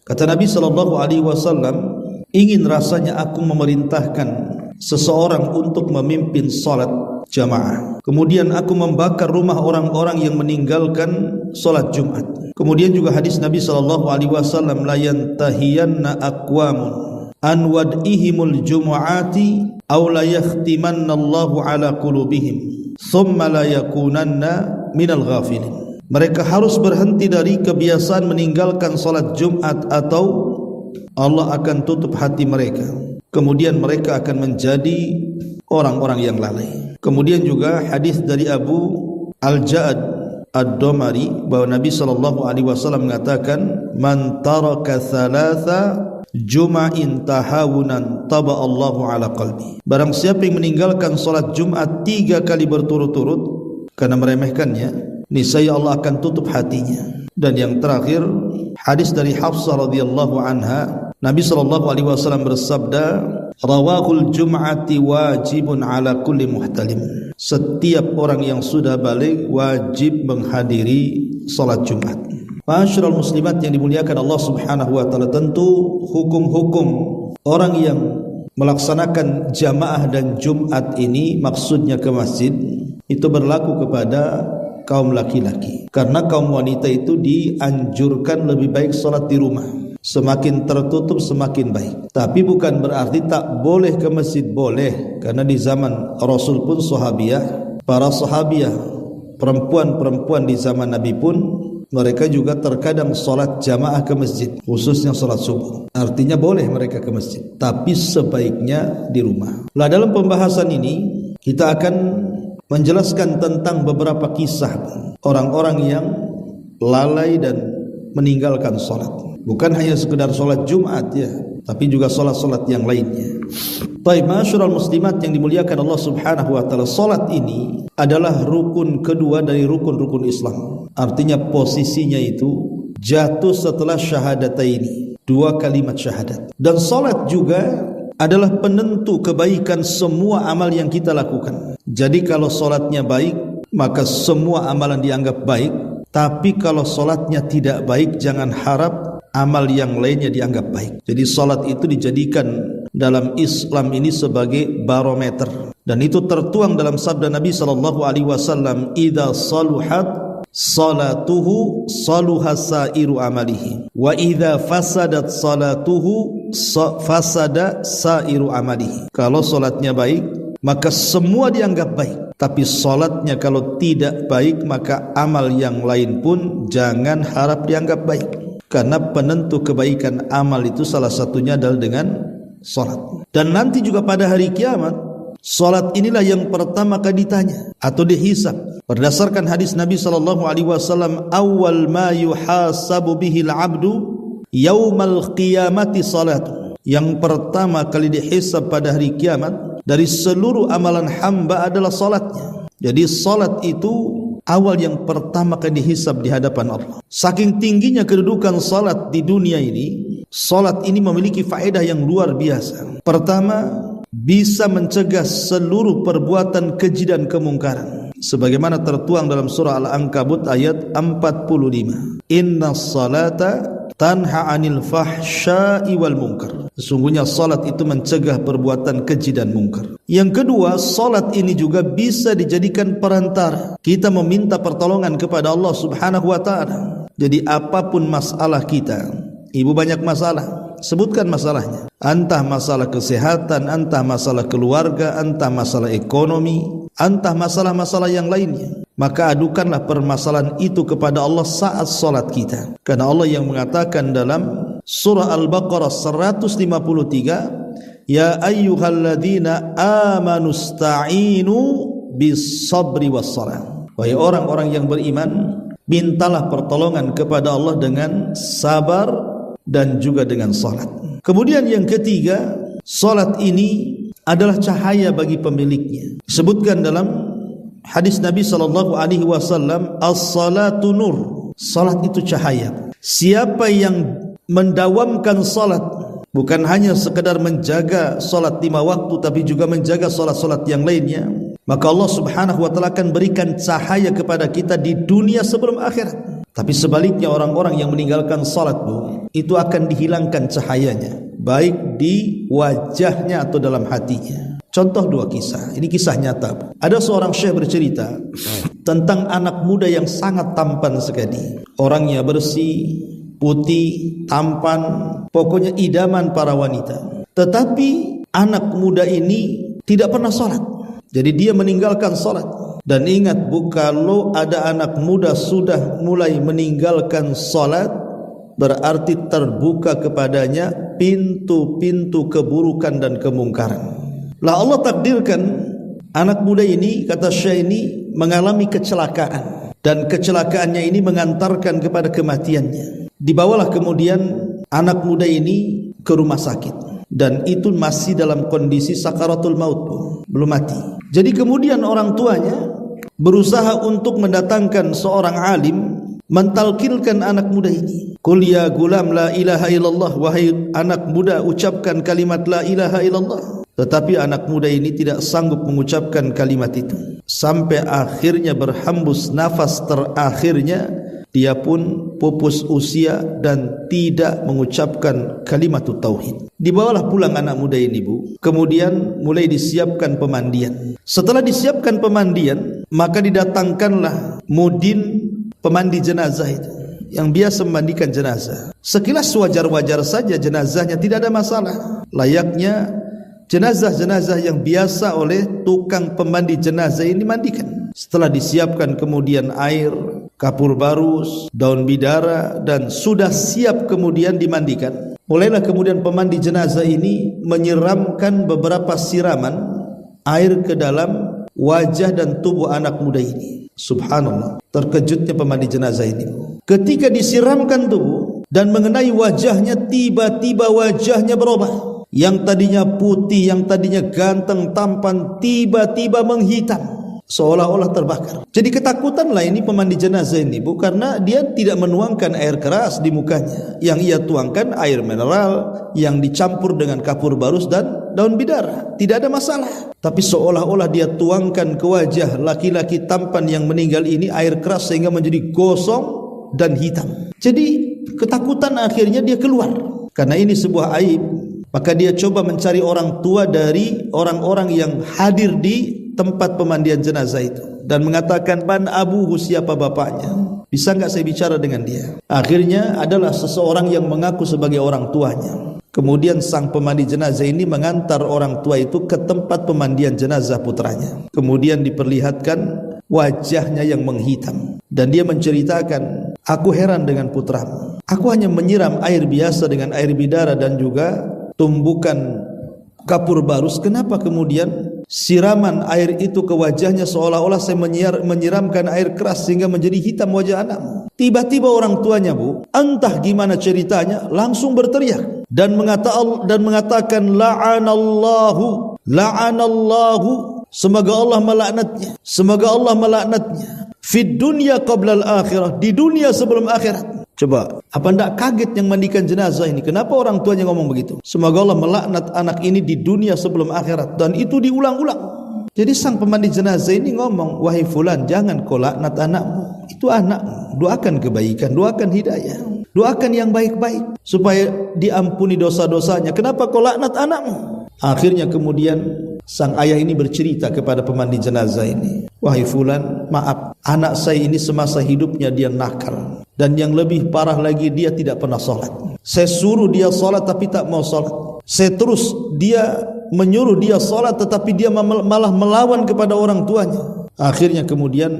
Kata Nabi SAW, ingin rasanya aku memerintahkan seseorang untuk memimpin salat jamaah. Kemudian aku membakar rumah orang-orang yang meninggalkan salat Jumat. Kemudian juga hadis Nabi SAW, la yantahiyanna aqwamun an wad'ihimul jumu'ati aw la yakhtimanna Allahu ala qulubihim thumma la yakunanna minal ghafilin. Mereka harus berhenti dari kebiasaan meninggalkan salat Jumat atau Allah akan tutup hati mereka. Kemudian mereka akan menjadi orang-orang yang lalai. Kemudian juga hadis dari Abu Al-Ja'ad Ad-Domari bahwa Nabi SAW mengatakan, man taraka thalatha juma'in tahawunan taba Allahu ala qalbi. Barang siapa yang meninggalkan salat Jumat 3 kali berturut-turut karena meremehkannya, niscaya Allah akan tutup hatinya. Dan yang terakhir, hadis dari Hafsah radhiyallahu anha, Nabi SAW bersabda, rawahul jum'ati wajibun ala kulli muhtalim. Setiap orang yang sudah balik wajib menghadiri salat Jumat. Ma'asyiral muslimat yang dimuliakan Allah Subhanahu wa taala, tentu hukum-hukum orang yang melaksanakan jamaah dan Jumat ini maksudnya ke masjid itu berlaku kepada kaum laki-laki. Karena kaum wanita itu dianjurkan lebih baik salat di rumah. Semakin tertutup semakin baik. Tapi bukan berarti tak boleh ke masjid, boleh. Karena di zaman Rasul pun sahabiah, para sahabiah, perempuan-perempuan di zaman Nabi pun mereka juga terkadang salat jamaah ke masjid, khususnya salat subuh. Artinya boleh mereka ke masjid, tapi sebaiknya di rumah. Lah dalam pembahasan ini kita akan menjelaskan tentang beberapa kisah orang-orang yang lalai dan meninggalkan salat. Bukan hanya sekedar salat Jumat ya, tapi juga salat-salat yang lainnya. Baik, ma'asyiral muslimat yang dimuliakan Allah Subhanahu wa taala, salat ini adalah rukun kedua dari rukun-rukun Islam. Artinya posisinya itu jatuh setelah syahadataini, 2 kalimat syahadat. Dan salat juga adalah penentu kebaikan semua amal yang kita lakukan. Jadi kalau salatnya baik, maka semua amalan dianggap baik. Tapi kalau salatnya tidak baik, jangan harap amal yang lainnya dianggap baik. Jadi salat itu dijadikan dalam Islam ini sebagai barometer. Dan itu tertuang dalam sabda Nabi SAW, idza saluhat salatuhu saluha sairu amalihi wa idza fasadat salatuhu fasada sairu amalihi. Kalau salatnya baik, maka semua dianggap baik. Tapi salatnya kalau tidak baik, maka amal yang lain pun jangan harap dianggap baik. Karena penentu kebaikan amal itu salah satunya adalah dengan salat. Dan nanti juga pada hari kiamat, salat inilah yang pertama kali ditanya atau dihisab. Berdasarkan hadis Nabi SAW, awal ma yuhasabu bihil abdu yaumal qiyamati salatu. Yang pertama kali dihisab pada hari kiamat dari seluruh amalan hamba adalah salatnya. Jadi salat itu awal yang pertama kali dihisab di hadapan Allah. Saking tingginya kedudukan salat di dunia ini, salat ini memiliki faedah yang luar biasa. Pertama, bisa mencegah seluruh perbuatan keji dan kemungkaran. Sebagaimana tertuang dalam surah Al-Ankabut ayat 45. Innas salata tanha 'anil fahsya'i wal munkar. Sesungguhnya salat itu mencegah perbuatan keji dan mungkar. Yang kedua, salat ini juga bisa dijadikan perantara kita meminta pertolongan kepada Allah Subhanahu wa taala. Jadi apapun masalah kita, ibu banyak masalah, sebutkan masalahnya. Entah masalah kesehatan, entah masalah keluarga, entah masalah ekonomi, entah masalah-masalah yang lainnya. Maka adukanlah permasalahan itu kepada Allah saat salat kita. Karena Allah yang mengatakan dalam surah Al-Baqarah 153, ya ayyuhalladzina amanu sta'inu bis sabri was salah. Wahai orang-orang yang beriman, mintalah pertolongan kepada Allah dengan sabar dan juga dengan salat. Kemudian yang ketiga, salat ini adalah cahaya bagi pemiliknya. Disebutkan dalam hadis Nabi SAW, as-salatu nur. Salat itu cahaya. Siapa yang mendawamkan salat, bukan hanya sekedar menjaga salat 5 waktu, tapi juga menjaga salat-salat yang lainnya, maka Allah Subhanahu wa taala akan berikan cahaya kepada kita di dunia sebelum akhirat. Tapi sebaliknya orang-orang yang meninggalkan salat, Bu, itu akan dihilangkan cahayanya, baik di wajahnya atau dalam hatinya. Contoh 2 kisah. Ini kisah nyata, Bu. Ada seorang syekh bercerita tentang anak muda yang sangat tampan sekali. Orangnya bersih, putih, tampan, pokoknya idaman para wanita. Tetapi anak muda ini tidak pernah salat. Jadi dia meninggalkan salat. Dan ingat, Bu, kalau ada anak muda sudah mulai meninggalkan salat, berarti terbuka kepadanya pintu-pintu keburukan dan kemungkaran. Lah Allah takdirkan anak muda ini, kata Syekh ini, mengalami kecelakaan, dan kecelakaannya ini mengantarkan kepada kematiannya. Dibawalah kemudian anak muda ini ke rumah sakit, dan itu masih dalam kondisi sakaratul maut, belum mati. Jadi kemudian orang tuanya berusaha untuk mendatangkan seorang alim mentalkinkan anak muda ini. Qul ya gulam la ilaha illallah, wahai anak muda, ucapkan kalimat la ilaha illallah. Tetapi anak muda ini tidak sanggup mengucapkan kalimat itu. Sampai akhirnya berhembus nafas terakhirnya, dia pun pupus usia dan tidak mengucapkan kalimat tauhid. Dibawalah pulang anak muda ini, Bu. Kemudian mulai disiapkan pemandian. Setelah disiapkan pemandian, maka didatangkanlah mudin pemandi jenazah itu, yang biasa memandikan jenazah. Sekilas wajar-wajar saja jenazahnya, tidak ada masalah. Layaknya jenazah-jenazah yang biasa oleh tukang pemandi jenazah ini dimandikan. Setelah disiapkan kemudian air, kapur barus, daun bidara, dan sudah siap kemudian dimandikan, mulailah kemudian pemandi jenazah ini menyiramkan beberapa siraman air ke dalam wajah dan tubuh anak muda ini. Subhanallah, terkejutnya pemandi jenazah ini. Ketika disiramkan tubuh dan mengenai wajahnya, tiba-tiba wajahnya berubah. Yang tadinya putih, yang tadinya ganteng, tampan, tiba-tiba menghitam, seolah-olah terbakar. Jadi ketakutanlah ini pemandi jenazah ini, Bu, karena dia tidak menuangkan air keras di mukanya. Yang ia tuangkan air mineral yang dicampur dengan kapur barus dan daun bidara. Tidak ada masalah. Tapi seolah-olah dia tuangkan ke wajah laki-laki tampan yang meninggal ini air keras sehingga menjadi gosong dan hitam. Jadi ketakutan akhirnya dia keluar. Karena ini sebuah aib, maka dia coba mencari orang tua dari orang-orang yang hadir di tempat pemandian jenazah itu dan mengatakan, "Man abuhu, siapa bapaknya? Bisa enggak saya bicara dengan dia?" Akhirnya adalah seseorang yang mengaku sebagai orang tuanya. Kemudian sang pemandi jenazah ini mengantar orang tua itu ke tempat pemandian jenazah putranya. Kemudian diperlihatkan wajahnya yang menghitam, dan dia menceritakan, "Aku heran dengan putramu. Aku hanya menyiram air biasa dengan air bidara dan juga tumbukan kapur barus. Kenapa kemudian siraman air itu ke wajahnya seolah-olah saya menyiramkan air keras sehingga menjadi hitam wajah anakmu?" Tiba-tiba orang tuanya, Bu, entah gimana ceritanya, langsung berteriak dan mengatakan, "La'anallahu, la'anallahu, semoga Allah melaknatnya, semoga Allah melaknatnya. Fid dunya qabla al-akhirah, di dunia sebelum akhirat." Coba, apa enggak kaget yang mandikan jenazah ini? Kenapa orang tuanya ngomong begitu? Semoga Allah melaknat anak ini di dunia sebelum akhirat, dan itu diulang-ulang. Jadi sang pemandi jenazah ini ngomong, "Wahai fulan, jangan kau laknat anakmu. Itu anakmu. Doakan kebaikan, doakan hidayah, doakan yang baik-baik supaya diampuni dosa-dosanya. Kenapa kau laknat anakmu?" Akhirnya kemudian sang ayah ini bercerita kepada pemandi jenazah ini, "Wahai fulan, maaf, anak saya ini semasa hidupnya dia nakal, dan yang lebih parah lagi dia tidak pernah sholat. Saya suruh dia sholat tapi tak mau sholat. Saya terus menyuruh dia sholat tetapi dia malah melawan kepada orang tuanya." Akhirnya kemudian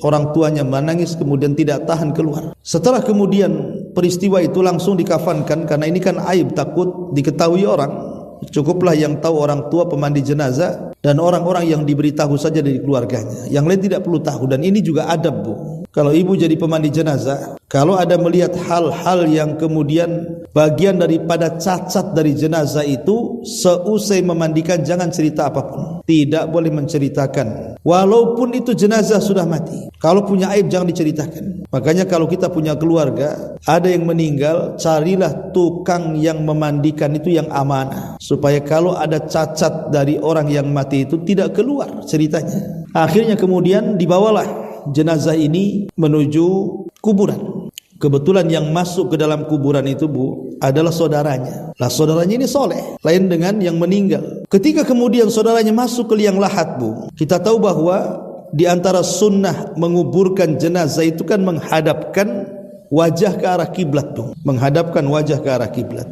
orang tuanya menangis, kemudian tidak tahan keluar. Setelah kemudian peristiwa itu langsung dikafankan, karena ini kan aib, takut diketahui orang. Cukuplah yang tahu orang tua pemandi jenazah dan orang-orang yang diberitahu saja dari keluarganya. Yang lain tidak perlu tahu. Dan ini juga adab, Bu. Kalau ibu jadi pemandi jenazah, kalau ada melihat hal-hal yang kemudian bagian daripada cacat dari jenazah itu, seusai memandikan jangan cerita apapun. Tidak boleh menceritakan, walaupun itu jenazah sudah mati. Kalau punya aib jangan diceritakan. Makanya kalau kita punya keluarga, ada yang meninggal, carilah tukang yang memandikan itu yang amanah, supaya kalau ada cacat dari orang yang mati itu tidak keluar ceritanya. Akhirnya kemudian dibawalah jenazah ini menuju kuburan. Kebetulan yang masuk ke dalam kuburan itu, Bu, adalah saudaranya. Lah saudaranya ini soleh, lain dengan yang meninggal. Ketika kemudian saudaranya masuk ke liang lahat, Bu, kita tahu bahwa di antara sunnah menguburkan jenazah itu kan menghadapkan wajah ke arah kiblat, Bu. Menghadapkan wajah ke arah kiblat.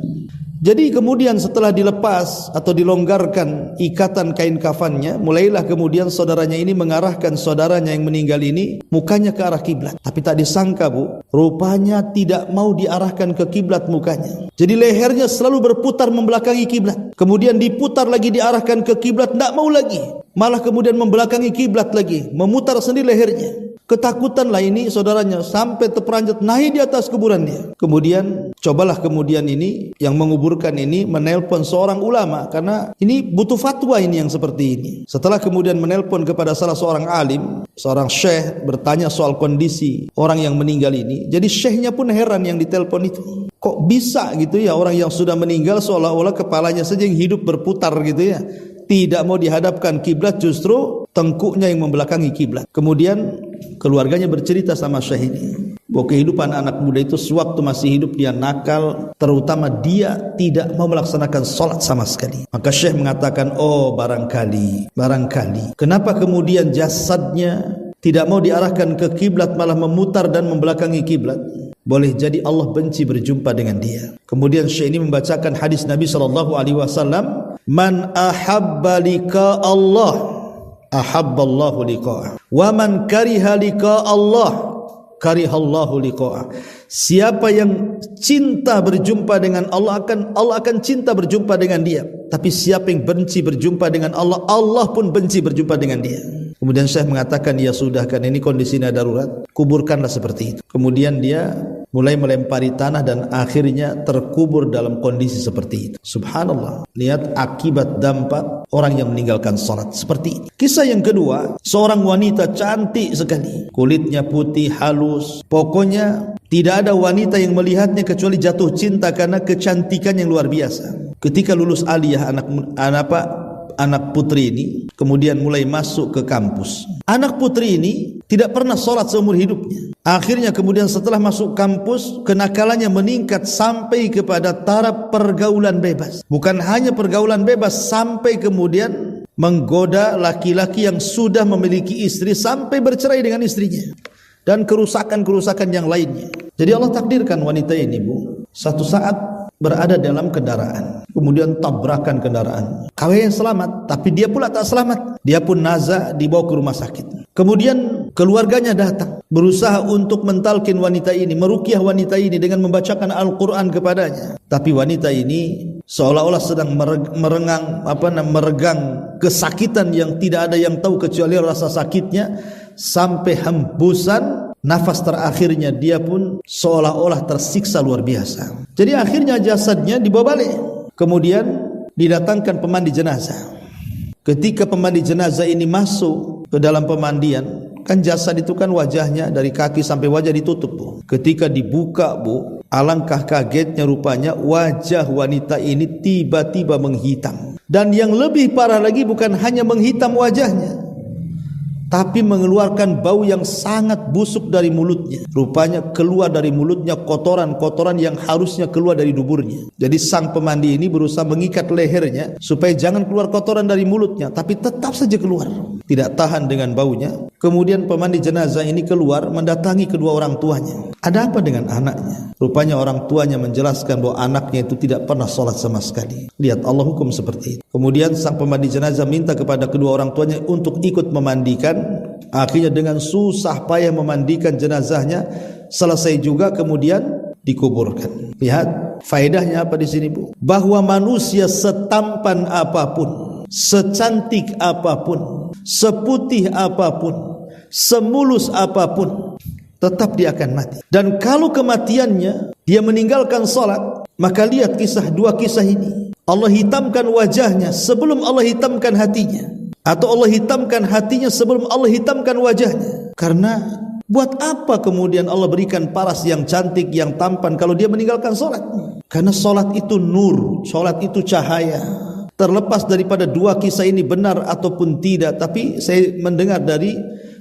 Jadi kemudian setelah dilepas atau dilonggarkan ikatan kain kafannya, mulailah kemudian saudaranya ini mengarahkan saudaranya yang meninggal ini mukanya ke arah kiblat. Tapi tak disangka, Bu, rupanya tidak mau diarahkan ke kiblat mukanya. Jadi lehernya selalu berputar membelakangi kiblat. Kemudian diputar lagi diarahkan ke kiblat, tidak mau lagi. Malah kemudian membelakangi kiblat lagi, memutar sendiri lehernya. Ketakutanlah ini saudaranya sampai terperanjat naik di atas kuburannya. Kemudian cobalah kemudian ini yang menguburkan ini menelpon seorang ulama, karena ini butuh fatwa ini yang seperti ini. Setelah kemudian menelpon kepada salah seorang alim, seorang syekh, bertanya soal kondisi orang yang meninggal ini. Jadi syekhnya pun heran yang ditelepon itu. Kok bisa gitu ya orang yang sudah meninggal seolah-olah kepalanya saja yang hidup berputar gitu ya. Tidak mau dihadapkan kiblat, justru tengkuknya yang membelakangi kiblat. Kemudian keluarganya bercerita sama syekh ini bahwa kehidupan anak muda itu sewaktu masih hidup dia nakal, terutama dia tidak mau melaksanakan solat sama sekali. Maka syekh mengatakan, oh barangkali kenapa kemudian jasadnya tidak mau diarahkan ke kiblat malah memutar dan membelakangi kiblat? Boleh jadi Allah benci berjumpa dengan dia. Kemudian syekh ini membacakan hadis Nabi SAW, man ahabba liqa Allah ahabballahu liqa'ah, wa man kariha liqa Allah karihallahu liqa'ah. Siapa yang cinta berjumpa dengan Allah akan cinta berjumpa dengan dia. Tapi siapa yang benci berjumpa dengan Allah, Allah pun benci berjumpa dengan dia. Kemudian Syekh mengatakan, ya sudah, kan ini kondisinya darurat, kuburkanlah seperti itu. Kemudian dia mulai melempari tanah dan akhirnya terkubur dalam kondisi seperti itu. Subhanallah, lihat akibat dampak orang yang meninggalkan salat seperti ini. Kisah yang kedua, seorang wanita cantik sekali, kulitnya putih halus, pokoknya tidak ada wanita yang melihatnya kecuali jatuh cinta karena kecantikan yang luar biasa. Ketika lulus aliyah anak putri ini kemudian mulai masuk ke kampus. Anak putri ini tidak pernah sholat seumur hidupnya. Akhirnya kemudian setelah masuk kampus, kenakalannya meningkat sampai kepada taraf pergaulan bebas. Bukan hanya pergaulan bebas, sampai kemudian menggoda laki-laki yang sudah memiliki istri sampai bercerai dengan istrinya. Dan kerusakan-kerusakan yang lainnya. Jadi Allah takdirkan wanita ini, Bu, satu saat berada dalam kendaraan, kemudian tabrakan kendaraan. Kawannya selamat, tapi dia pula tak selamat. Dia pun naza, dibawa ke rumah sakit. Kemudian keluarganya datang, berusaha untuk mentalkin wanita ini, meruqyah wanita ini dengan membacakan Al-Quran kepadanya. Tapi wanita ini seolah-olah sedang meregang kesakitan yang tidak ada yang tahu kecuali rasa sakitnya, sampai hembusan nafas terakhirnya dia pun seolah-olah tersiksa luar biasa. Jadi akhirnya jasadnya dibawa balik. Kemudian didatangkan pemandi jenazah. Ketika pemandi jenazah ini masuk ke dalam pemandian, kan jasad itu kan wajahnya dari kaki sampai wajah ditutup, Bu. Ketika dibuka, Bu, alangkah kagetnya rupanya wajah wanita ini tiba-tiba menghitam. Dan yang lebih parah lagi bukan hanya menghitam wajahnya, tapi mengeluarkan bau yang sangat busuk dari mulutnya. Rupanya keluar dari mulutnya kotoran-kotoran yang harusnya keluar dari duburnya. Jadi sang pemandi ini berusaha mengikat lehernya supaya jangan keluar kotoran dari mulutnya, tapi tetap saja keluar. Tidak tahan dengan baunya. Kemudian pemandi jenazah ini keluar mendatangi kedua orang tuanya. Ada apa dengan anaknya? Rupanya orang tuanya menjelaskan bahwa anaknya itu tidak pernah sholat sama sekali. Lihat Allah hukum seperti itu. Kemudian sang pemandi jenazah minta kepada kedua orang tuanya untuk ikut memandikan. Akhirnya dengan susah payah memandikan jenazahnya, selesai juga kemudian dikuburkan. Lihat faedahnya apa di sini, Bu? Bahwa manusia setampan apapun, secantik apapun, seputih apapun, semulus apapun, tetap dia akan mati. Dan kalau kematiannya dia meninggalkan salat, maka lihat dua kisah ini. Allah hitamkan wajahnya sebelum Allah hitamkan hatinya. Atau Allah hitamkan hatinya sebelum Allah hitamkan wajahnya. Karena buat apa kemudian Allah berikan paras yang cantik, yang tampan kalau dia meninggalkan solat? Karena solat itu nur, solat itu cahaya. Terlepas daripada dua kisah ini benar ataupun tidak, tapi saya mendengar dari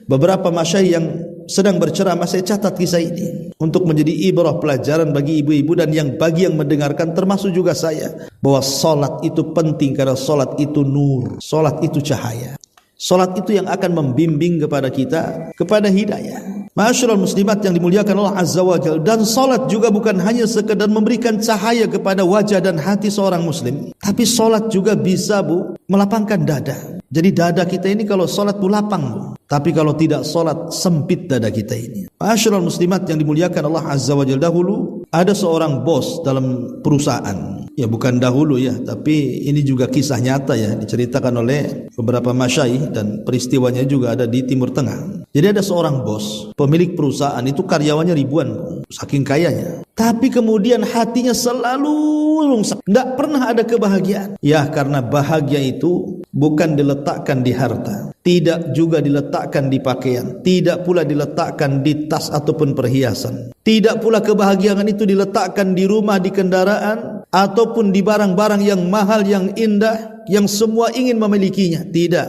beberapa masyayikh yang sedang berceramah, saya catat kisah ini untuk menjadi ibrah pelajaran bagi ibu-ibu dan bagi yang mendengarkan, termasuk juga saya, bahwa salat itu penting karena salat itu nur, salat itu cahaya. Salat itu yang akan membimbing kepada kita kepada hidayah. Ma'asyiral muslimat yang dimuliakan Allah Azza wa Jalla, dan salat juga bukan hanya sekedar memberikan cahaya kepada wajah dan hati seorang muslim, tapi salat juga bisa melapangkan dada. Jadi dada kita ini kalau salat lapang, tapi kalau tidak salat sempit dada kita ini. Ma'asyiral muslimat yang dimuliakan Allah Azza wa Jalla, dahulu ada seorang bos dalam perusahaan. Ya bukan dahulu ya, tapi ini juga kisah nyata ya, diceritakan oleh beberapa masyayikh dan peristiwanya juga ada di Timur Tengah. Jadi ada seorang bos, pemilik perusahaan itu karyawannya ribuan, saking kayanya. Tapi kemudian hatinya selalu lungsek, tidak pernah ada kebahagiaan. Ya karena bahagia itu bukan diletakkan di harta, tidak juga diletakkan di pakaian, tidak pula diletakkan di tas ataupun perhiasan. Tidak pula kebahagiaan itu diletakkan di rumah, di kendaraan, ataupun di barang-barang yang mahal, yang indah, yang semua ingin memilikinya. Tidak.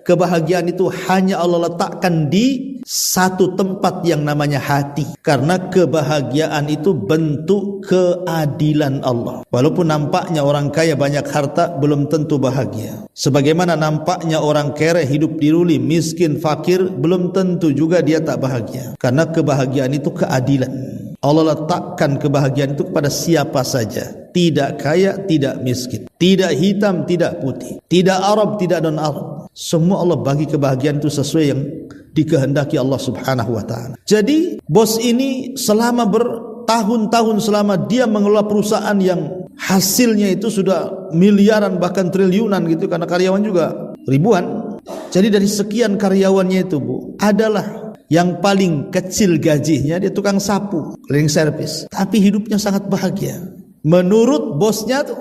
Kebahagiaan itu hanya Allah letakkan di satu tempat yang namanya hati. Karena kebahagiaan itu bentuk keadilan Allah. Walaupun nampaknya orang kaya banyak harta, belum tentu bahagia. Sebagaimana nampaknya orang kere hidup diruli, miskin, fakir, belum tentu juga dia tak bahagia. Karena kebahagiaan itu keadilan. Allah letakkan kebahagiaan itu kepada siapa saja. Tidak kaya, tidak miskin. Tidak hitam, tidak putih. Tidak Arab, tidak non-Arab. Semua Allah bagi kebahagiaan itu sesuai yang dikehendaki Allah Subhanahu wa ta'ala. Jadi bos ini selama bertahun-tahun, selama dia mengelola perusahaan yang hasilnya itu sudah miliaran bahkan triliunan gitu, karena karyawan juga ribuan. Jadi dari sekian karyawannya itu adalah yang paling kecil gajinya dia tukang sapu, cleaning service, tapi hidupnya sangat bahagia. Menurut bosnya tuh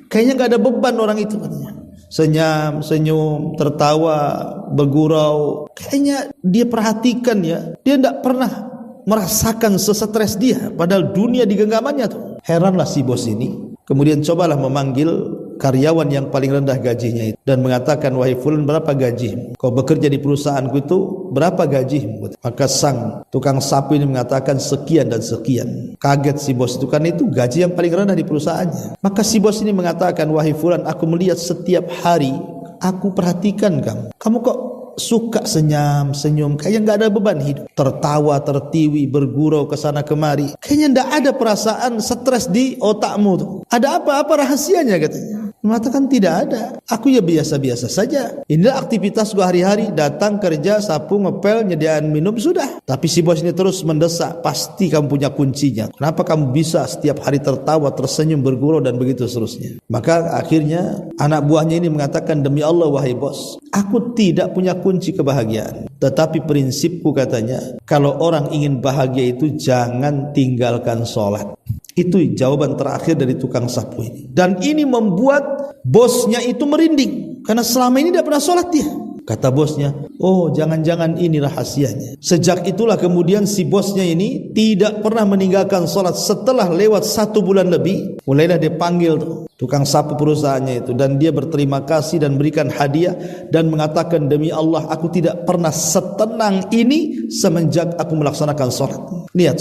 kayaknya gak ada beban orang itu katanya. Senyum, senyum, tertawa, bergurau. Kayaknya dia perhatikan ya, dia tidak pernah merasakan sestres dia, padahal dunia di genggamannya tuh. Heranlah si bos ini. Kemudian cobalah memanggil karyawan yang paling rendah gajinya itu dan mengatakan, wahai fulan, berapa gajimu? Kau bekerja di perusahaanku itu, berapa gajimu? Maka sang tukang sapu ini mengatakan sekian dan sekian. Kaget si bos itu, karena itu gaji yang paling rendah di perusahaannya. Maka si bos ini mengatakan, wahai fulan, aku melihat setiap hari, aku perhatikan kamu kok suka senyum, kayaknya nggak ada beban hidup, tertawa, tertiwi, bergurau ke sana kemari, kayaknya nggak ada perasaan stres di otakmu tuh. Ada apa rahasianya katanya? Mengatakan tidak ada, aku ya biasa-biasa saja. Inilah aktivitasku hari-hari, datang kerja, sapu, ngepel, nyediain minum, sudah. Tapi si bos ini terus mendesak, pasti kamu punya kuncinya. Kenapa kamu bisa setiap hari tertawa, tersenyum, bergurau dan begitu seterusnya? Maka akhirnya anak buahnya ini mengatakan, demi Allah wahai bos, aku tidak punya kunci kebahagiaan. Tetapi prinsipku katanya, kalau orang ingin bahagia itu jangan tinggalkan sholat. Itu jawaban terakhir dari tukang sapu ini. Dan ini membuat bosnya itu merinding, karena selama ini tidak pernah sholat dia. Kata bosnya, oh jangan-jangan ini rahasianya. Sejak itulah kemudian si bosnya ini tidak pernah meninggalkan sholat. Setelah lewat 1 bulan lebih, mulailah dia panggil tukang sapu perusahaannya itu, dan dia berterima kasih dan berikan hadiah dan mengatakan, demi Allah aku tidak pernah setenang ini semenjak aku melaksanakan sholat. Lihat,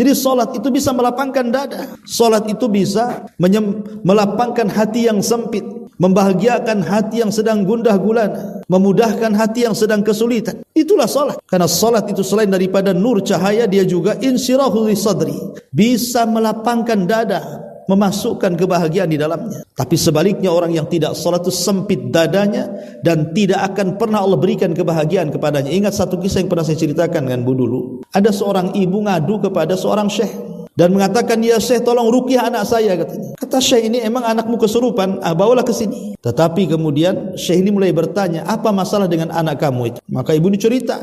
jadi sholat itu bisa melapangkan dada. Sholat itu bisa melapangkan hati yang sempit, membahagiakan hati yang sedang gundah gulana, memudahkan hati yang sedang kesulitan. Itulah sholat. Karena sholat itu selain daripada nur cahaya, dia juga insyirahul sadri, bisa melapangkan dada, memasukkan kebahagiaan di dalamnya. Tapi sebaliknya orang yang tidak sholat itu sempit dadanya dan tidak akan pernah Allah berikan kebahagiaan kepadanya. Ingat satu kisah yang pernah saya ceritakan dengan Bu dulu. Ada seorang ibu ngadu kepada seorang syekh dan mengatakan, ya syekh, tolong ruqyah anak saya katanya. Kata syekh ini, emang anakmu kesurupan? Bawalah ke sini. Tetapi kemudian syekh ini mulai bertanya, apa masalah dengan anak kamu itu? Maka ibu ini cerita,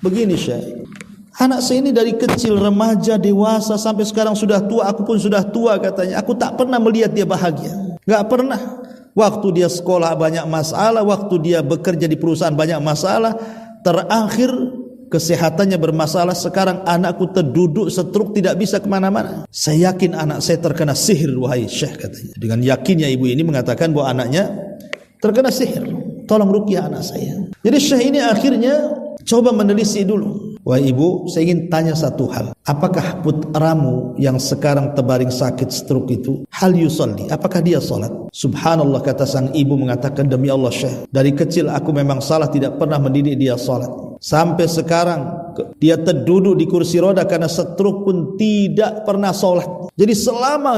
begini syekh, anak saya ini dari kecil, remaja, dewasa, sampai sekarang sudah tua, aku pun sudah tua katanya. Aku tak pernah melihat dia bahagia. Gak pernah. Waktu dia sekolah banyak masalah, waktu dia bekerja di perusahaan banyak masalah, terakhir kesehatannya bermasalah. Sekarang anakku terduduk stroke, tidak bisa kemana-mana. Saya yakin anak saya terkena sihir wahai syekh katanya. Dengan yakinnya ibu ini mengatakan bahwa anaknya terkena sihir. Tolong ruqyah anak saya. Jadi syekh ini akhirnya coba menelisik dulu. Wah ibu, saya ingin tanya satu hal. Apakah putramu yang sekarang terbaring sakit stroke itu hal yusalli? Apakah dia salat? Subhanallah, kata sang ibu mengatakan, demi Allah Syekh, dari kecil aku memang salah, tidak pernah mendidik dia salat. Sampai sekarang dia terduduk di kursi roda karena stroke pun tidak pernah salat. Jadi selama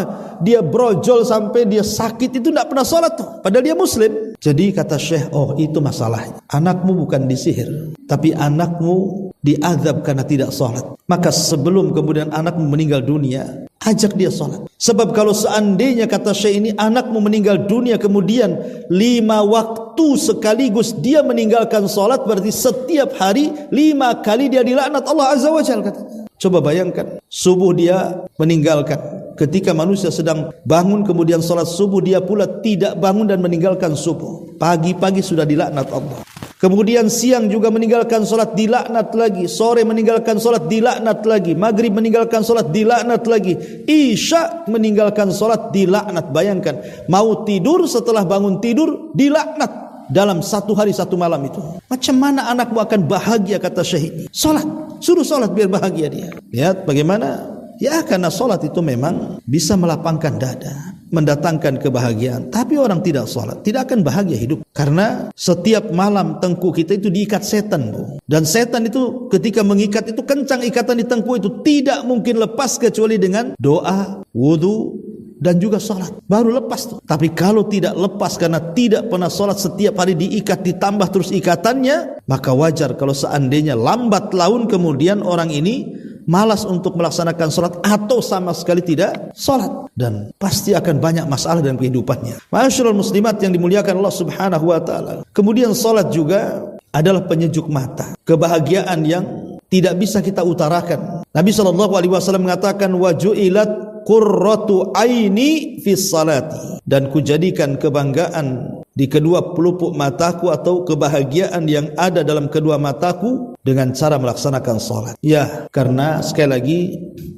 dia brojol sampai dia sakit itu tidak pernah salat tuh. Padahal dia muslim. Jadi kata Syekh, oh itu masalahnya. Anakmu bukan disihir, tapi anakmu diazab karena tidak salat. Maka sebelum kemudian anakmu meninggal dunia, ajak dia salat. Sebab kalau seandainya kata Syekh ini anakmu meninggal dunia kemudian 5 waktu sekaligus dia meninggalkan salat, berarti setiap hari 5 kali dia dilaknat Allah Azza wa Jalla katanya. Coba bayangkan, subuh dia meninggalkan. Ketika manusia sedang bangun kemudian salat subuh, dia pula tidak bangun dan meninggalkan subuh. Pagi-pagi sudah dilaknat Allah. Kemudian siang juga meninggalkan solat, dilaknat lagi. Sore meninggalkan solat, dilaknat lagi. Maghrib meninggalkan solat, dilaknat lagi. Isya meninggalkan solat, dilaknat. Bayangkan, mau tidur, setelah bangun tidur dilaknat dalam 1 hari 1 malam itu. Macam mana anakmu akan bahagia, kata Syekh? Solat, suruh solat biar bahagia dia. Lihat bagaimana. Ya, karena solat itu memang bisa melapangkan dada, mendatangkan kebahagiaan. Tapi orang tidak sholat tidak akan bahagia hidup, karena setiap malam tengkuk kita itu diikat setan, Bu. Dan setan itu ketika mengikat itu kencang ikatan di tengkuk itu, tidak mungkin lepas kecuali dengan doa, wudu, dan juga sholat baru lepas tuh. Tapi kalau tidak lepas karena tidak pernah sholat, setiap hari diikat, ditambah terus ikatannya, maka wajar kalau seandainya lambat laun kemudian orang ini malas untuk melaksanakan sholat atau sama sekali tidak sholat, dan pasti akan banyak masalah dalam kehidupannya. Ma'asyiral muslimat yang dimuliakan Allah Subhanahu wa taala. Kemudian sholat juga adalah penyejuk mata, kebahagiaan yang tidak bisa kita utarakan. Nabi SAW mengatakan, wa ju'ilat qurratu aini fis salati, dan kujadikan kebanggaan di kedua pelupuk mataku atau kebahagiaan yang ada dalam kedua mataku dengan cara melaksanakan sholat. Ya, karena sekali lagi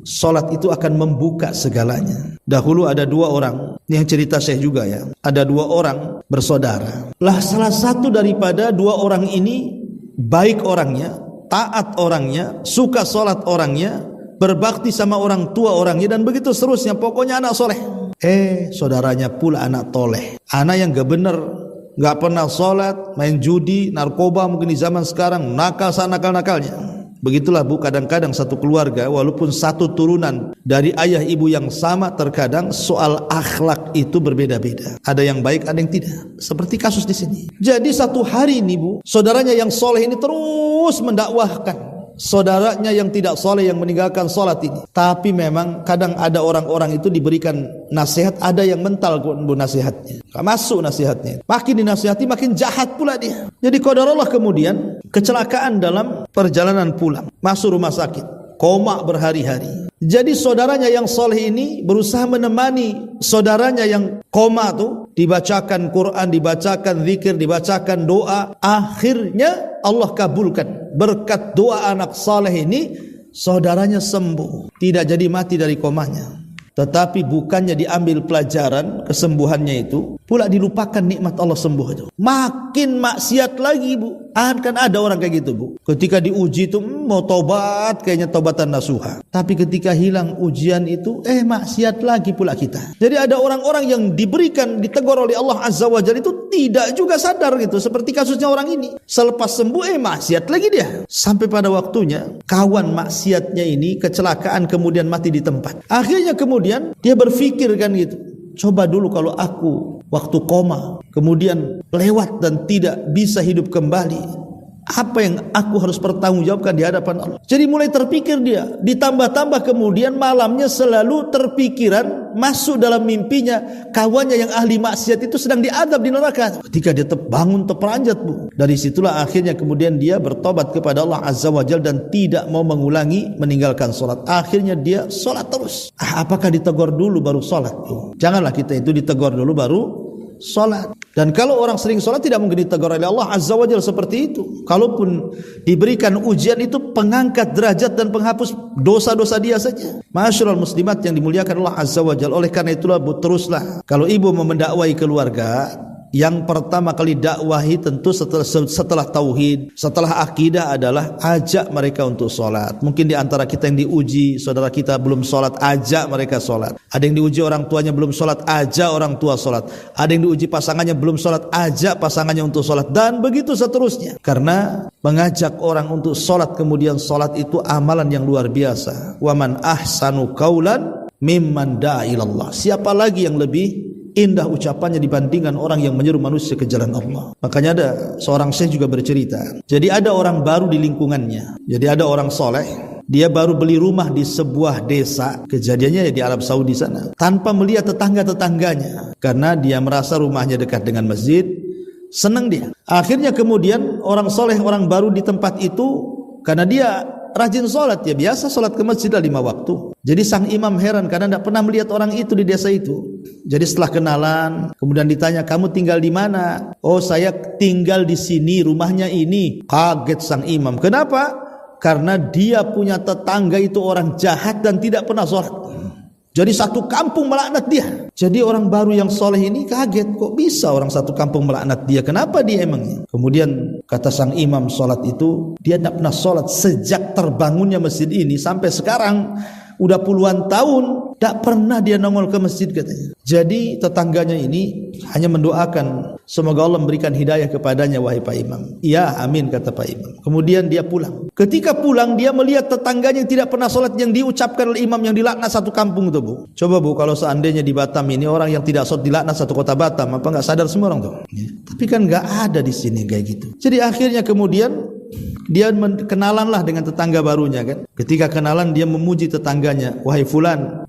sholat itu akan membuka segalanya. Dahulu ada 2 orang, yang cerita Syekh juga ya, ada 2 orang bersaudara. Lah salah satu daripada 2 orang ini baik orangnya, taat orangnya, suka sholat orangnya, berbakti sama orang tua orangnya, dan begitu seterusnya, pokoknya anak soleh. Saudaranya pula anak toleh, anak yang gak bener, gak pernah sholat, main judi, narkoba mungkin di zaman sekarang, nakal sanakal-nakalnya. Begitulah Bu, kadang-kadang satu keluarga walaupun satu turunan dari ayah ibu yang sama, terkadang soal akhlak itu berbeda-beda. Ada yang baik, ada yang tidak. Seperti kasus di sini. Jadi satu hari ini Bu, saudaranya yang soleh ini terus mendakwahkan saudaranya yang tidak soleh, yang meninggalkan sholat ini. Tapi memang kadang ada orang-orang itu diberikan nasihat, ada yang mental Bu nasihatnya, gak masuk nasihatnya. Makin dinasihati makin jahat pula dia. Jadi qadarullah kemudian kecelakaan dalam perjalanan pulang, masuk rumah sakit, koma berhari-hari. Jadi saudaranya yang soleh ini berusaha menemani saudaranya yang koma tuh, dibacakan Quran, dibacakan zikir, dibacakan doa. Akhirnya Allah kabulkan berkat doa anak soleh ini, saudaranya sembuh, tidak jadi mati dari komanya. Tetapi bukannya diambil pelajaran kesembuhannya itu, pula dilupakan nikmat Allah sembuh itu. Makin maksiat lagi Bu. Kan ada orang kayak gitu Bu. Ketika diuji itu mau tobat, kayaknya tobatan nasuha. Tapi ketika hilang ujian itu, maksiat lagi pula kita. Jadi ada orang-orang yang diberikan, ditegur oleh Allah Azza wa Jalla itu tidak juga sadar gitu. Seperti kasusnya orang ini. Selepas sembuh, maksiat lagi dia. Sampai pada waktunya, kawan maksiatnya ini kecelakaan kemudian mati di tempat. Akhirnya kemudian dia berpikir kan gitu. Coba dulu kalau aku waktu koma kemudian lewat dan tidak bisa hidup kembali, apa yang aku harus pertanggungjawabkan di hadapan Allah. Jadi mulai terpikir dia, ditambah-tambah kemudian malamnya selalu terpikiran, masuk dalam mimpinya kawannya yang ahli maksiat itu sedang diadab di neraka. Ketika dia terbangun terperanjat Bu, dari situlah akhirnya kemudian dia bertobat kepada Allah Azza wa Jalla dan tidak mau mengulangi meninggalkan sholat. Akhirnya dia sholat terus. Apakah ditegur dulu baru sholat? Janganlah kita itu ditegur dulu baru sholat. Dan kalau orang sering sholat tidak mungkin ditegur oleh Allah Azza wa Jalla seperti itu. Kalaupun diberikan ujian itu pengangkat derajat dan penghapus dosa-dosa dia saja. Ma'asyiral muslimat yang dimuliakan Allah Azza wa Jalla. Oleh karena itulah Bu, teruslah kalau ibu mau mendakwai keluarga, yang pertama kali dakwahi tentu setelah tauhid, setelah akidah adalah ajak mereka untuk sholat. Mungkin di antara kita yang diuji, saudara kita belum sholat, ajak mereka sholat. Ada yang diuji orang tuanya belum sholat, ajak orang tua sholat. Ada yang diuji pasangannya belum sholat, ajak pasangannya untuk sholat. Dan begitu seterusnya. Karena mengajak orang untuk sholat kemudian sholat itu amalan yang luar biasa. Wa man ahsanu qaulan mimman da'a ilallah. Siapa lagi yang lebih indah ucapannya dibandingkan orang yang menyeru manusia ke jalan Allah. Makanya ada seorang syekh juga bercerita. Jadi ada orang baru di lingkungannya. Jadi ada orang soleh, dia baru beli rumah di sebuah desa. Kejadiannya di Arab Saudi sana. Tanpa melihat tetangga-tetangganya. Karena dia merasa rumahnya dekat dengan masjid. Senang dia. Akhirnya kemudian orang soleh, orang baru di tempat itu, karena dia rajin sholat, ya biasa sholat ke masjid 5 waktu. Jadi sang imam heran karena tidak pernah melihat orang itu di desa itu. Jadi setelah kenalan, kemudian ditanya, kamu tinggal di mana? Oh, saya tinggal di sini, rumahnya ini. Kaget sang imam. Kenapa? Karena dia punya tetangga itu orang jahat dan tidak pernah sholat. Jadi satu kampung melaknat dia. Jadi orang baru yang soleh ini kaget, kok bisa orang satu kampung melaknat dia? Kenapa dia emangnya? Kemudian kata sang imam sholat itu, dia tidak pernah sholat sejak terbangunnya masjid ini sampai sekarang. Udah puluhan tahun tak pernah dia nongol ke masjid katanya. Jadi tetangganya ini hanya mendoakan semoga Allah memberikan hidayah kepadanya, wahai Pak Imam. Iya, amin, kata Pak Imam. Kemudian dia pulang. Ketika pulang dia melihat tetangganya yang tidak pernah sholat yang diucapkan oleh imam yang dilaknat satu kampung itu, Bu. Coba Bu, kalau seandainya di Batam ini orang yang tidak sholat dilaknat satu kota Batam, apa nggak sadar semua orang tuh? Ya. Tapi kan nggak ada di sini kayak gitu. Jadi akhirnya kemudian dia kenalanlah dengan tetangga barunya kan. Ketika kenalan dia memuji tetangganya, wahai fulan,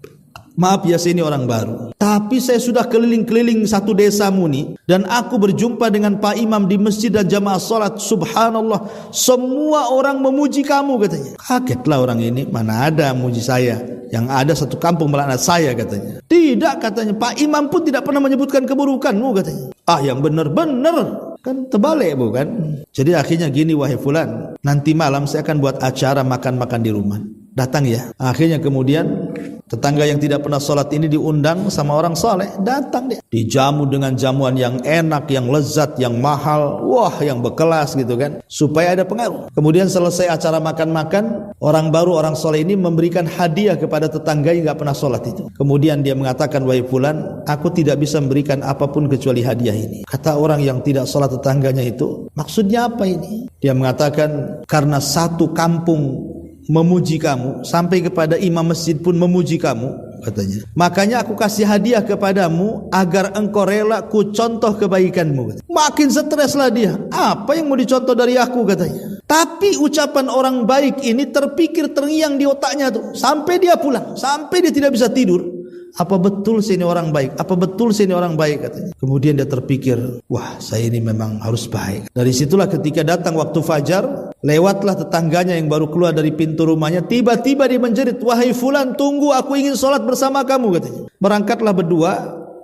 maaf ya saya ini orang baru, tapi saya sudah keliling-keliling satu desamu nih, dan aku berjumpa dengan Pak Imam di masjid dan jamaah sholat. Subhanallah, semua orang memuji kamu katanya. Kagetlah orang ini, mana ada memuji saya, yang ada satu kampung melaknat saya katanya. Tidak katanya, Pak Imam pun tidak pernah menyebutkan keburukanmu katanya. Ah, yang benar-benar kan terbalik bukan? Jadi akhirnya gini, wahai fulan, nanti malam saya akan buat acara makan-makan di rumah. Datang ya. Akhirnya kemudian tetangga yang tidak pernah sholat ini diundang sama orang soleh. Datang dia. Dijamu dengan jamuan yang enak, yang lezat, yang mahal. Wah, yang berkelas gitu kan. Supaya ada pengaruh. Kemudian selesai acara makan-makan, orang baru, orang soleh ini memberikan hadiah kepada tetangga yang tidak pernah sholat itu. Kemudian dia mengatakan, wahai fulan, aku tidak bisa memberikan apapun kecuali hadiah ini. Kata orang yang tidak sholat tetangganya itu, maksudnya apa ini? Dia mengatakan, karena satu kampung memuji kamu, sampai kepada imam masjid pun memuji kamu katanya. Makanya aku kasih hadiah kepadamu agar engkau rela ku contoh kebaikanmu. Makin streslah dia. Apa yang mau dicontoh dari aku katanya. Tapi ucapan orang baik ini terpikir terngiang di otaknya tuh sampai dia pulang, sampai dia tidak bisa tidur. Apa betul saya ini orang baik? Apa betul saya ini orang baik katanya. Kemudian dia terpikir, wah saya ini memang harus baik. Dari situlah ketika datang waktu fajar, lewatlah tetangganya yang baru keluar dari pintu rumahnya, tiba-tiba dia menjerit, wahai fulan, tunggu, aku ingin sholat bersama kamu katanya. Berangkatlah berdua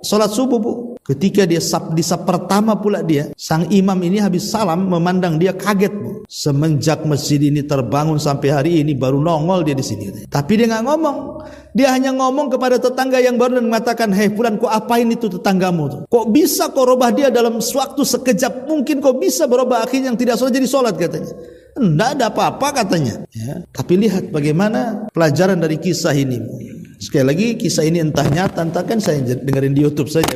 sholat subuh, Bu. Ketika dia di sap pertama pula dia, sang imam ini habis salam memandang dia kaget, Bu. Semenjak masjid ini terbangun sampai hari ini baru nongol dia di sini. Tapi dia nggak ngomong. Dia hanya ngomong kepada tetangga yang baru dan mengatakan, hei fulan, kok apain itu tetanggamu tuh? Kok bisa kau robah dia dalam waktu sekejap mungkin, kok bisa berubah akhirnya yang tidak sholat jadi sholat katanya. Tidak ada apa-apa katanya. Ya. Tapi lihat bagaimana pelajaran dari kisah ini. Sekali lagi kisah ini entah nyata, entah kan saya dengerin di YouTube saja.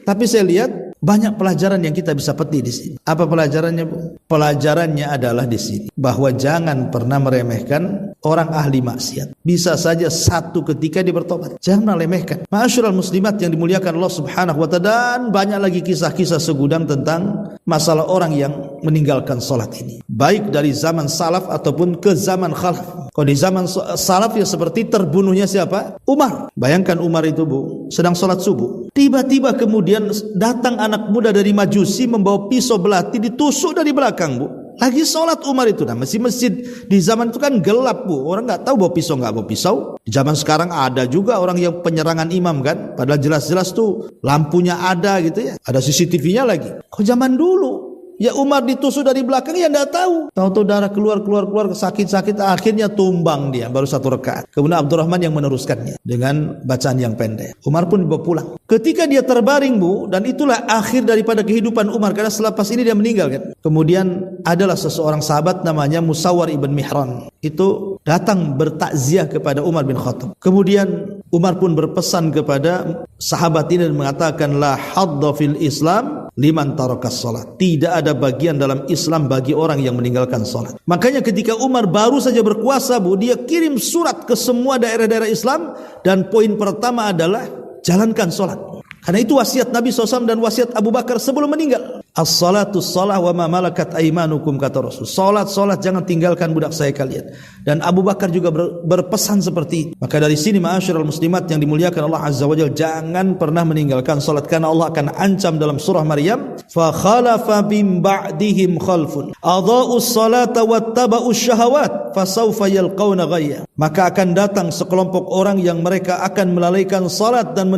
Tapi saya lihat banyak pelajaran yang kita bisa petik di sini. Apa pelajarannya, Bu? Pelajarannya adalah di sini bahwa jangan pernah meremehkan orang ahli maksiat. Bisa saja satu ketika dia bertobat. Jangan meremehkan. Ma'asyiral muslimat yang dimuliakan Allah Subhanahu wa taala, dan banyak lagi kisah-kisah segudang tentang masalah orang yang meninggalkan salat ini. Baik dari zaman salaf ataupun ke zaman khalaf. Kalau di zaman salaf ya seperti terbunuhnya siapa? Umar. Bayangkan Umar itu, Bu, sedang sholat subuh. Tiba-tiba kemudian datang anak muda dari Majusi membawa pisau belati, ditusuk dari belakang, Bu. Lagi sholat Umar itu. Nah, masjid di zaman itu kan gelap, Bu. Orang nggak tahu bawa pisau nggak bawa pisau. Di zaman sekarang ada juga orang yang penyerangan imam kan. Padahal jelas-jelas tuh lampunya ada gitu ya. Ada CCTV-nya lagi. Kok zaman dulu Ya Umar ditusuk dari belakang, ya tidak tahu. Tahu-tahu darah keluar, sakit-sakit, akhirnya tumbang dia, baru 1 rakaat. Kemudian Abdurrahman yang meneruskannya dengan bacaan yang pendek. Umar pun dibawa pulang. Ketika dia terbaring, Bu, dan itulah akhir daripada kehidupan Umar, karena selepas ini dia meninggal kan. Kemudian adalah seseorang sahabat namanya Musawwar ibn Mihran. Itu datang bertakziah kepada Umar bin Khattab. Kemudian Umar pun berpesan kepada sahabat ini dan mengatakan, la hadda fil Islam liman tarakas salat. Tidak ada bagian dalam Islam bagi orang yang meninggalkan salat. Makanya ketika Umar baru saja berkuasa, Bu, dia kirim surat ke semua daerah-daerah Islam, dan poin pertama adalah jalankan salat. Karena itu wasiat Nabi SAW dan wasiat Abu Bakar sebelum meninggal. As-salatu salah wa ma malakat aimanukum, kata Rasul. Salat, jangan tinggalkan budak saya kalian. Dan Abu Bakar juga berpesan seperti itu. Maka dari sini ma'asyiral muslimat yang dimuliakan Allah Azza wa Jalla, jangan pernah meninggalkan salat, karena Allah akan ancam dalam surah Maryam, fa khalafa min ba'dihim khalfun adha'us salata wattaba'us syahawat fasawfa yalqawna ghayya. Maka akan datang sekelompok orang yang mereka akan melalaikan salat dan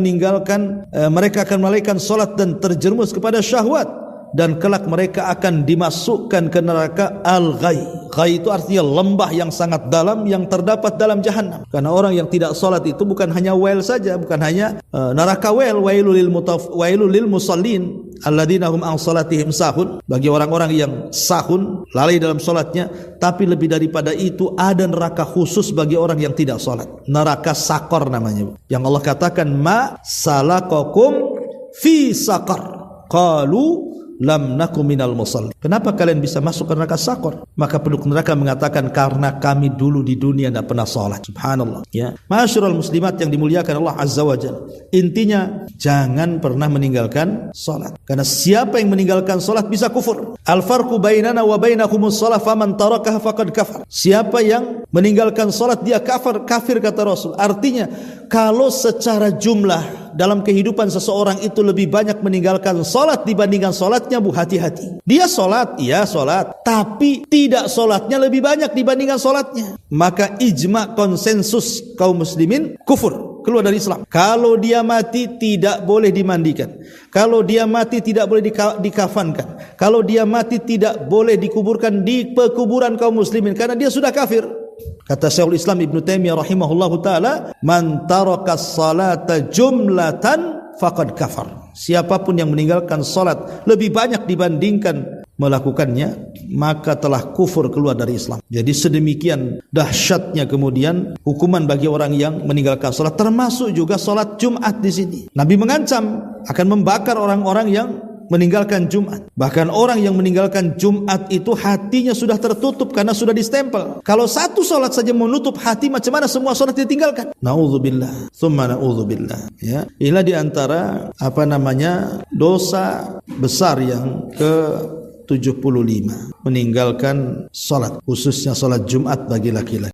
salat dan terjerumus kepada syahwat, dan kelak mereka akan dimasukkan ke neraka al-ghay. Ghay itu artinya lembah yang sangat dalam yang terdapat dalam jahanam. Karena orang yang tidak salat itu bukan hanya wail saja, bukan hanya neraka wail, wailul lil musallin alladzina hum an salatihim sahun, bagi orang-orang yang sahun, lalai dalam salatnya. Tapi lebih daripada itu, ada neraka khusus bagi orang yang tidak salat, neraka sakor namanya, yang Allah katakan, ma salakakum fi saqar qalu lam nakum minal musallin. Kenapa kalian bisa masuk ke neraka sakor? Maka penduduk neraka mengatakan, karena kami dulu di dunia tidak pernah salat. Subhanallah. Ya, ma'asyiral muslimat yang dimuliakan Allah Azza wa Jalla. Intinya jangan pernah meninggalkan salat. Karena siapa yang meninggalkan salat bisa kufur. Al-farqu bainana wa bainakumus shalah faman tarakaha faqad kafar. Siapa yang meninggalkan salat dia kafir kata Rasul. Artinya kalau secara jumlah dalam kehidupan seseorang itu lebih banyak meninggalkan salat dibandingkan salatnya, Bu, hati-hati. Dia salat, iya salat, tapi tidak salatnya lebih banyak dibandingkan salatnya. Maka ijma konsensus kaum muslimin, kufur, keluar dari Islam. Kalau dia mati tidak boleh dimandikan. Kalau dia mati tidak boleh dikafankan. Kalau dia mati tidak boleh dikuburkan di pekuburan kaum muslimin, karena dia sudah kafir. Kata Syekhul Islam Ibn Taimiyah rahimahullahu ta'ala, man tarakas salata jumlatan faqad kafar. Siapapun yang meninggalkan salat lebih banyak dibandingkan melakukannya, maka telah kufur, keluar dari Islam. Jadi sedemikian dahsyatnya kemudian hukuman bagi orang yang meninggalkan salat, termasuk juga salat Jumat di sini. Nabi mengancam akan membakar orang-orang yang meninggalkan Jumat. Bahkan orang yang meninggalkan Jumat itu hatinya sudah tertutup karena sudah distempel. Kalau satu salat saja menutup hati, macam mana semua salat ditinggalkan? Nauzubillah, tsumma nauzubillah. Ya, inilah di antara dosa besar yang ke-75, meninggalkan salat, khususnya salat Jumat bagi laki-laki.